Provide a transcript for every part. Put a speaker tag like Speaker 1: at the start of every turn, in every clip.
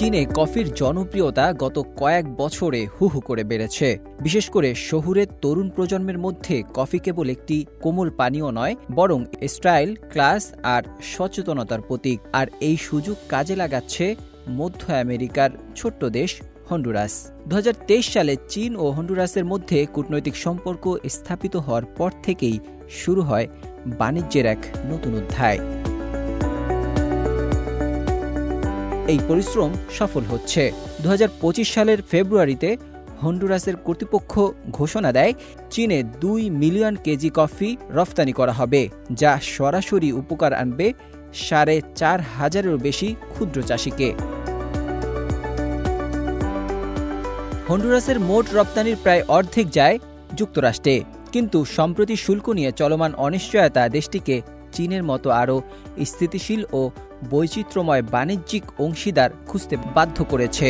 Speaker 1: চীনে কফির জনপ্রিয়তা গত কয়েক বছরে হু হু করে বেড়েছে। বিশেষ করে শহুরের তরুণ প্রজন্মের মধ্যে কফি কেবল একটি কোমল পানীয় নয়, বরং স্টাইল, ক্লাস আর সচেতনতার প্রতীক। আর এই সুযোগ কাজে লাগাচ্ছে মধ্য আমেরিকার ছোট্ট দেশ হন্ডুরাস। 2023 সালে চীন ও হন্ডুরাসের মধ্যে কূটনৈতিক সম্পর্ক স্থাপিত হওয়ার পর থেকেই শুরু হয় বাণিজ্যের এক নতুন অধ্যায়। এই পরিশ্রম সফল হচ্ছে। 2025 সালের ফেব্রুয়ারিতে হন্ডুরাসের কর্তৃপক্ষ ঘোষণা দেয় চীনে 2 মিলিয়ন কেজি কফি রফতানি করা হবে, যা সরাসরি উপকার আনবে 4,500-এরও বেশি ক্ষুদ্র চাষিকে। হন্ডুরাসের মোট রপ্তানির প্রায় অর্ধেক যায় যুক্তরাষ্ট্রে, কিন্তু সম্প্রতি শুল্ক নিয়ে চলমান অনিশ্চয়তা দেশটিকে চীনের মতো আরও স্থিতিশীল ও বৈচিত্র্যময় বাণিজ্যিক অংশীদার খুঁজতে বাধ্য করেছে।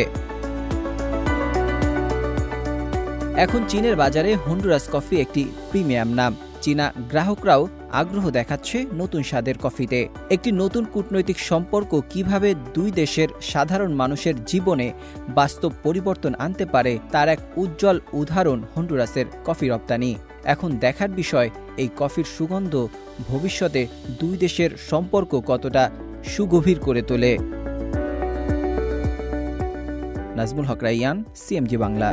Speaker 1: এখন চীনের বাজারে হন্ডুরাস কফি একটি প্রিমিয়াম নাম। চীনা গ্রাহকরাও আগ্রহ দেখাচ্ছে নতুন স্বাদের কফিতে। একটি নতুন কূটনৈতিক সম্পর্ক কিভাবে দুই দেশের সাধারণ মানুষের জীবনে বাস্তব পরিবর্তন আনতে পারে তার এক উজ্জ্বল উদাহরণ হন্ডুরাসের কফি রপ্তানি। এখন দেখার বিষয় এই কফির সুগন্ধ ভবিষ্যতে দুই দেশের সম্পর্ক কতটা সুগভীর করে তোলে। নাজমুল হক রাইয়ান, সিএমজি বাংলা।